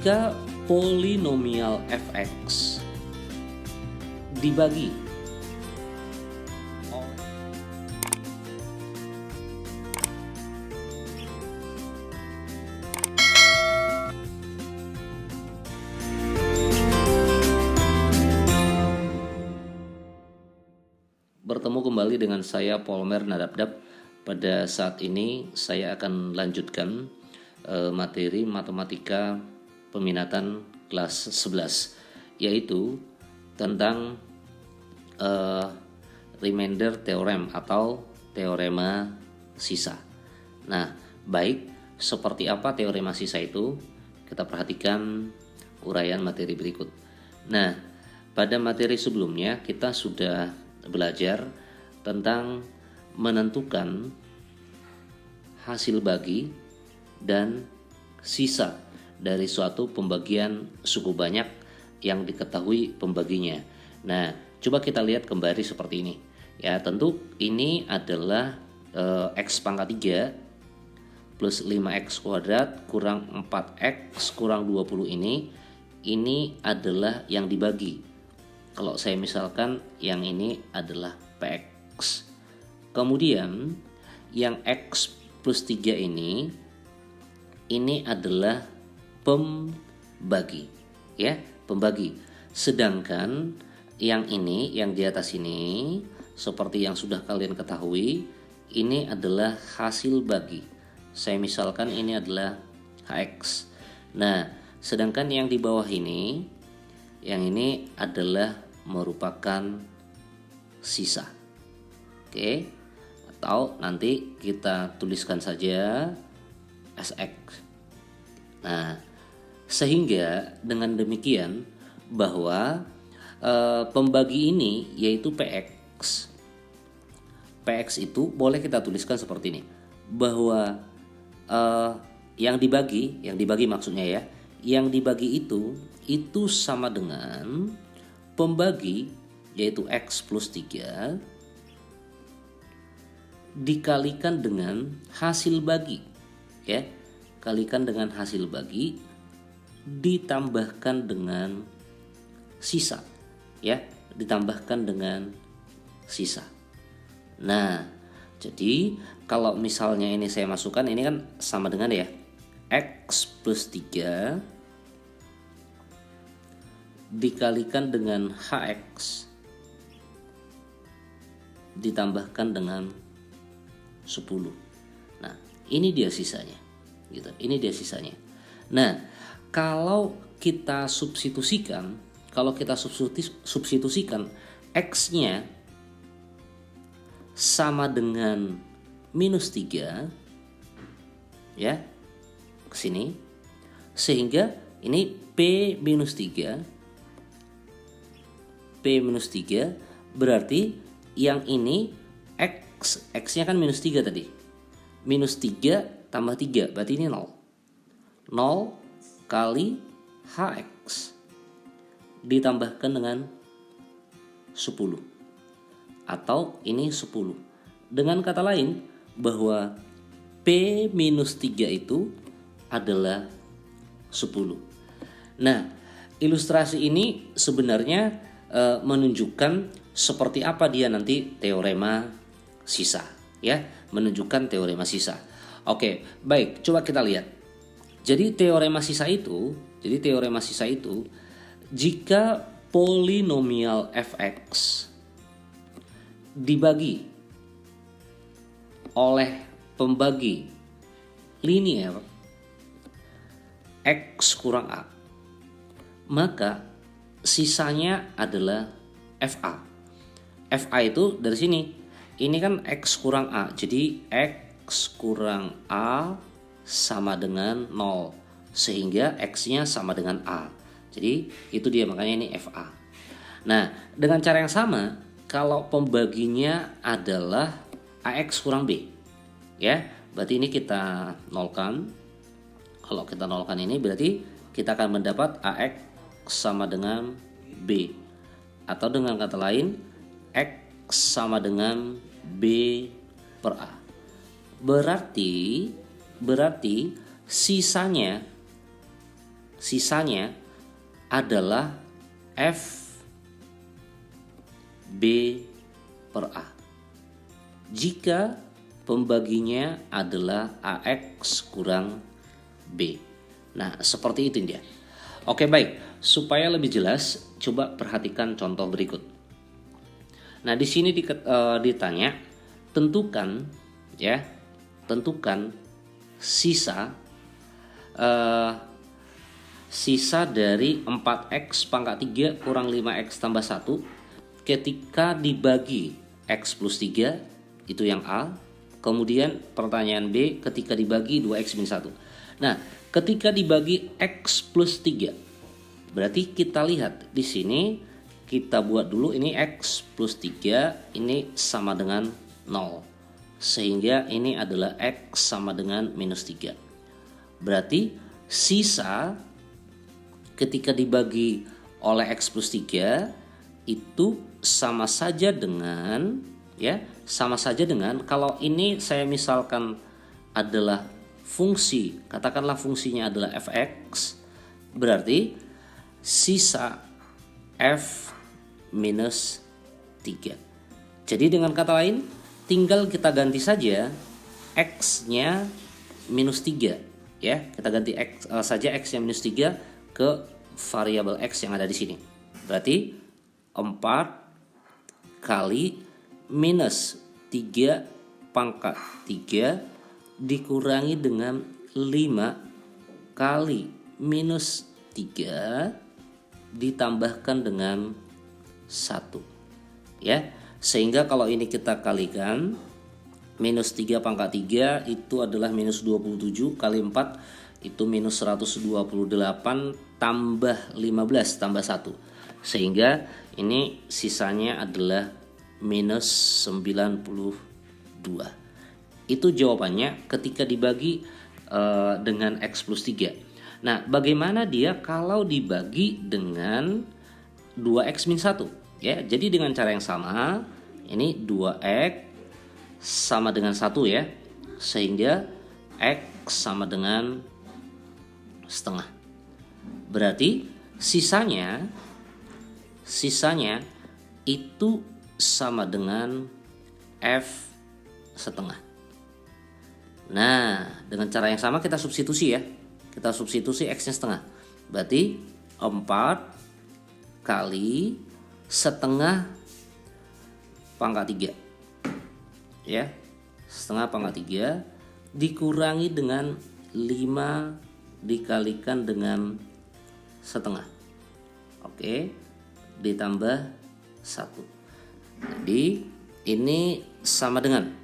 Jika polinomial fx dibagi bertemu kembali dengan saya Polmer Nadabdab. Pada saat ini saya akan lanjutkan materi matematika peminatan kelas 11, yaitu tentang remainder theorem atau teorema sisa. Nah, baik, seperti apa teorema sisa itu? Kita perhatikan uraian materi berikut. Nah, pada materi sebelumnya kita sudah belajar tentang menentukan hasil bagi dan sisa dari suatu pembagian suku banyak yang diketahui pembaginya. Nah, coba kita lihat kembali seperti ini. Ya, tentu ini adalah x pangkat 3 plus 5x kuadrat kurang 4x kurang 20 ini adalah yang dibagi. Kalau saya misalkan yang ini adalah px. Kemudian yang x plus 3 ini adalah pembagi, ya, pembagi. Sedangkan yang ini, yang di atas ini, seperti yang sudah kalian ketahui, ini adalah hasil bagi. Saya misalkan ini adalah hx. Nah, sedangkan yang di bawah ini, yang ini adalah merupakan sisa. Oke, atau nanti kita tuliskan saja sx. Nah, sehingga dengan demikian bahwa pembagi ini yaitu px. Px itu boleh kita tuliskan seperti ini, bahwa yang dibagi maksudnya ya, yang dibagi itu sama dengan pembagi yaitu x plus 3 dikalikan dengan hasil bagi, ya, kalikan dengan hasil bagi ditambahkan dengan sisa, ya, ditambahkan dengan sisa. Nah, jadi kalau misalnya ini saya masukkan, ini kan sama dengan ya x plus 3 dikalikan dengan hx ditambahkan dengan 10. Nah, ini dia sisanya. Gitu. Ini dia sisanya. Nah, kalau kita substitusikan, x-nya sama dengan minus 3, ya, ke sini, sehingga ini P minus 3 berarti yang ini x-nya kan minus 3 tadi. Minus 3 tambah 3 berarti ini 0. 0 kali hx ditambahkan dengan 10. Atau ini 10. Dengan kata lain bahwa P minus 3 itu adalah 10. Nah, ilustrasi ini sebenarnya menunjukkan seperti apa dia nanti teorema sisa, ya, menunjukkan teorema sisa. Oke, baik, coba kita lihat. Jadi teorema sisa itu jika polinomial fx dibagi oleh pembagi linear x kurang a, maka sisanya adalah fa. Fa itu dari sini. Ini kan x kurang a. Jadi x kurang a sama dengan 0. Sehingga x-nya sama dengan a. Jadi itu dia, makanya ini fa. Nah, dengan cara yang sama, kalau pembaginya adalah ax kurang b, ya, berarti ini kita nolkan. Kalau kita nolkan ini berarti kita akan mendapat ax sama dengan b, atau dengan kata lain x sama dengan b per a. Berarti sisanya sisanya adalah F B per A. Jika pembaginya adalah AX kurang B. Nah, seperti itu dia. Oke, baik. Supaya lebih jelas, coba perhatikan contoh berikut. Nah, di sini ditanya, tentukan sisa dari 4x pangkat 3 kurang 5x tambah 1 ketika dibagi x plus 3, itu yang A. Kemudian pertanyaan B, ketika dibagi 2x min 1. Nah, ketika dibagi x plus 3, berarti kita lihat di sini, kita buat dulu ini x plus 3 ini sama dengan 0. Sehingga ini adalah x sama dengan minus 3. Berarti sisa ketika dibagi oleh x plus 3 itu sama saja dengan kalau ini saya misalkan adalah fungsi, katakanlah fungsinya adalah fx, berarti sisa f minus 3. Jadi dengan kata lain, tinggal kita ganti saja x-nya minus 3 ya. Kita ganti saja x-nya minus 3 ke variabel x yang ada di sini. Berarti 4 kali minus 3 pangkat 3 dikurangi dengan 5 kali minus 3 ditambahkan dengan 1 ya. Sehingga kalau ini kita kalikan, minus 3 pangkat 3 itu adalah minus 27 kali 4 itu minus 128 tambah 15 tambah 1. Sehingga ini sisanya adalah minus 92. Itu jawabannya ketika dibagi dengan x plus 3. Nah, bagaimana dia kalau dibagi dengan 2x min 1? Ya, jadi dengan cara yang sama, ini 2x sama dengan 1 ya. Sehingga x sama dengan setengah. Berarti sisanya itu sama dengan f setengah. Nah, dengan cara yang sama kita substitusi ya. Kita substitusi x-nya setengah. Berarti 4 kali setengah pangkat 3. Ya. Setengah pangkat 3 dikurangi dengan 5 dikalikan dengan setengah. Oke. Ditambah 1. Jadi ini sama dengan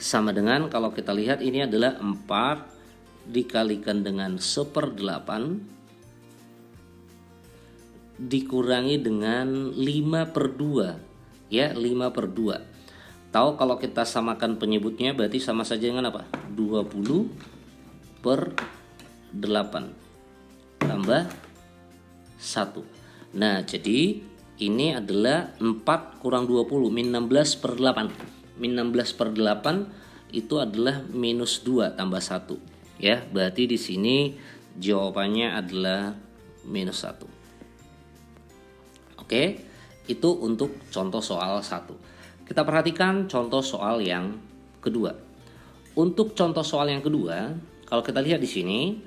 sama dengan kalau kita lihat ini adalah 4 dikalikan dengan 1/8 dikurangi dengan 5/2 ya, 5/2. Tahu kalau kita samakan penyebutnya berarti sama saja dengan apa? 20/8 tambah 1. Nah, jadi ini adalah 4 kurang 20 min 16/8. Min 16/8 itu adalah minus 2 tambah 1 ya. Berarti di sini jawabannya adalah minus 1. Oke, itu untuk contoh soal 1. Kita perhatikan contoh soal yang kedua. Untuk contoh soal yang kedua, kalau kita lihat di sini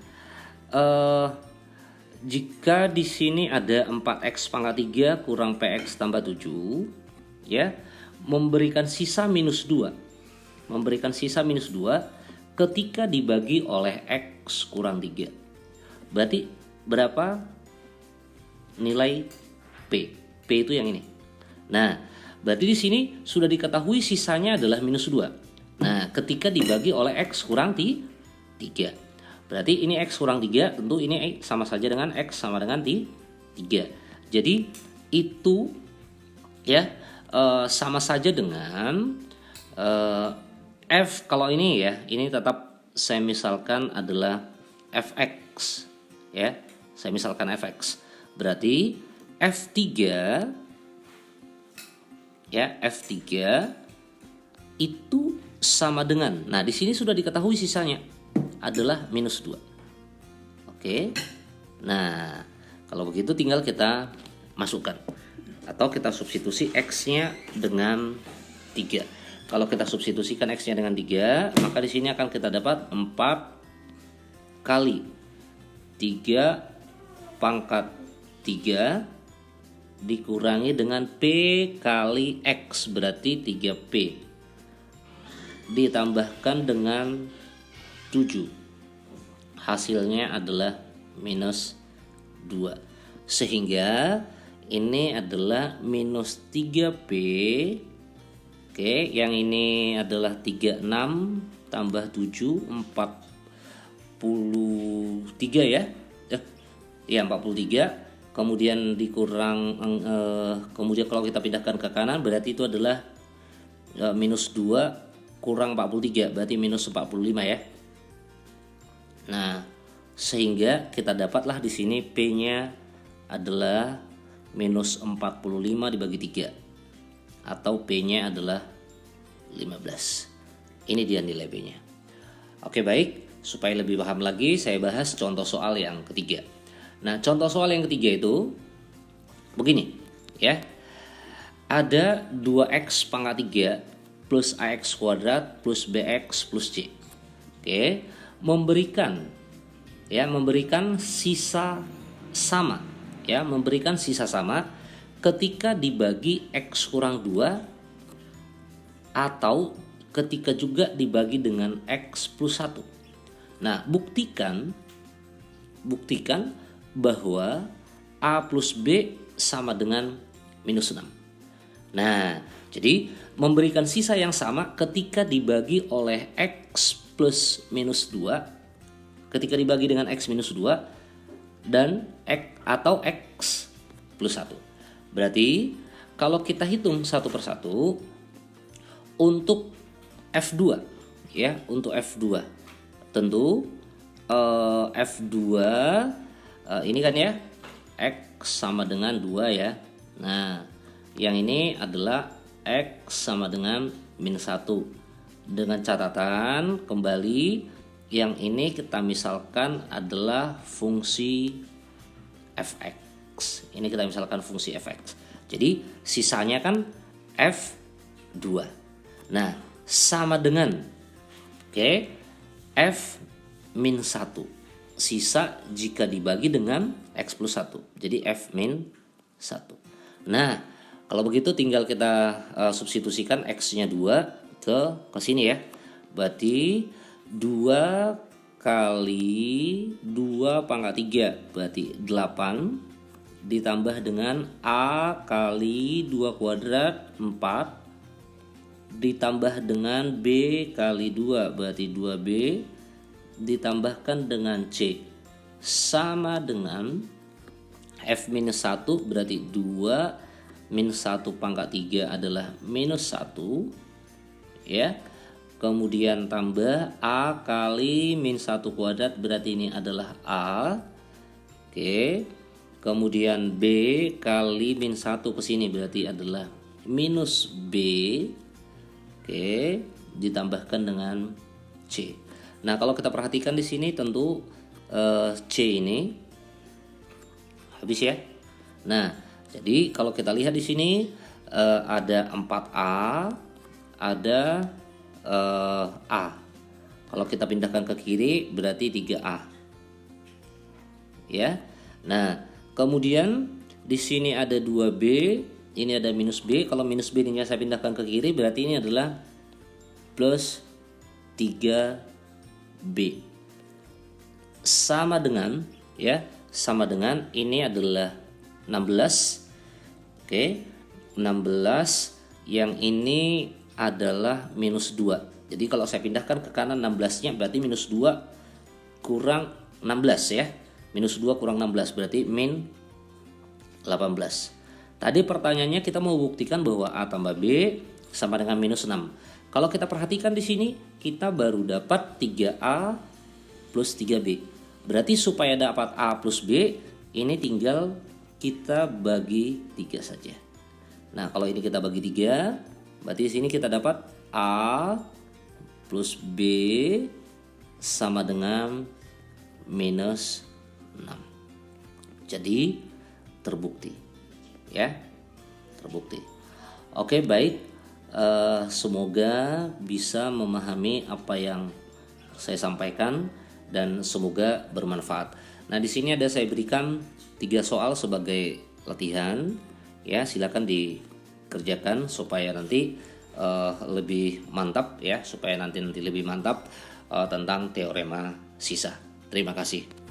jika di sini ada 4x pangkat 3 kurang px tambah 7 ya, memberikan sisa minus 2. Memberikan sisa minus 2 ketika dibagi oleh x kurang 3. Berarti berapa nilai P? P itu yang ini. Nah, berarti di sini sudah diketahui sisanya adalah minus 2. Nah, ketika dibagi oleh x kurang 3. Berarti ini x kurang 3, tentu ini sama saja dengan x sama dengan 3. Jadi itu ya sama saja dengan f. Kalau ini ya, ini tetap saya misalkan adalah fx ya. Saya misalkan fx. Berarti f3 ya, f3 itu sama dengan, nah di sini sudah diketahui sisanya adalah minus 2. Oke. Nah, kalau begitu tinggal kita masukkan atau kita substitusi X-nya dengan 3. Kalau kita substitusikan X-nya dengan 3, maka di sini akan kita dapat 4 kali 3 pangkat 3 dikurangi dengan P kali X, berarti 3P, ditambahkan dengan 7. Hasilnya adalah minus 2. Sehingga ini adalah minus 3P. Oke, yang ini adalah 36 tambah 7, 43 ya. Ya 43. Kemudian dikurang kemudian kalau kita pindahkan ke kanan berarti itu adalah minus 2 kurang 43, berarti minus 45 ya. Nah, sehingga kita dapatlah di sini P-nya adalah minus 45 dibagi 3 atau P-nya adalah 15. Ini dia nilai P-nya. Oke, baik, supaya lebih paham lagi saya bahas contoh soal yang ketiga. Nah, contoh soal yang ketiga itu begini ya. Ada 2x pangkat 3 plus ax kuadrat plus bx plus c. Oke, memberikan sisa sama ya, memberikan sisa sama ketika dibagi x kurang 2 atau ketika juga dibagi dengan x plus 1. Nah, buktikan bahwa A plus B sama dengan minus 6. Nah, jadi memberikan sisa yang sama ketika dibagi oleh X plus minus 2, ketika dibagi dengan X minus 2 dan X atau X plus 1. Berarti kalau kita hitung satu persatu untuk F2 ya, untuk F2 tentu F2 ini kan ya X sama dengan 2 ya. Nah, yang ini adalah X sama dengan minus 1. Dengan catatan kembali yang ini kita misalkan adalah fungsi fx. Ini kita misalkan fungsi fx. Jadi sisanya kan F2. Nah, sama dengan F min 1. Sisa jika dibagi dengan X plus 1. Jadi F min 1. Nah, kalau begitu tinggal kita substitusikan X-nya 2 ke sini ya. Berarti 2 kali 2 pangkat 3 berarti 8 ditambah dengan A kali 2 kuadrat 4 ditambah dengan B kali 2 berarti 2B ditambahkan dengan C sama dengan F minus 1 berarti 2 minus 1 pangkat 3 adalah minus 1 ya. Kemudian tambah A kali min 1 kuadrat berarti ini adalah A. Oke. Kemudian B kali min 1 ke sini berarti adalah minus B. Oke, ditambahkan dengan C. Nah, kalau kita perhatikan di sini tentu C ini habis ya. Nah, jadi kalau kita lihat di sini ada 4A, ada A. Kalau kita pindahkan ke kiri berarti 3A. Ya. Nah, kemudian di sini ada 2B, ini ada minus B. Kalau minus B ini saya pindahkan ke kiri berarti ini adalah plus 3B. Sama dengan ya, sama dengan ini adalah 16. Oke, 16 yang ini adalah minus 2. Jadi kalau saya pindahkan ke kanan 16-nya berarti minus 2 kurang 16 ya. Minus 2 kurang 16 berarti min 18. Tadi pertanyaannya kita mau buktikan bahwa A tambah B sama dengan minus 6. Kalau kita perhatikan di sini kita baru dapat 3A plus 3B. Berarti supaya dapat A plus B ini tinggal kita bagi 3 saja. Nah, kalau ini kita bagi 3 berarti di sini kita dapat A plus B sama dengan minus 6. Jadi terbukti, ya, terbukti. Oke, baik. Semoga bisa memahami apa yang saya sampaikan dan semoga bermanfaat. Nah, di sini ada saya berikan 3 soal sebagai latihan, ya, silakan dikerjakan supaya nanti lebih mantap, ya, supaya nanti lebih mantap tentang teorema sisa. Terima kasih.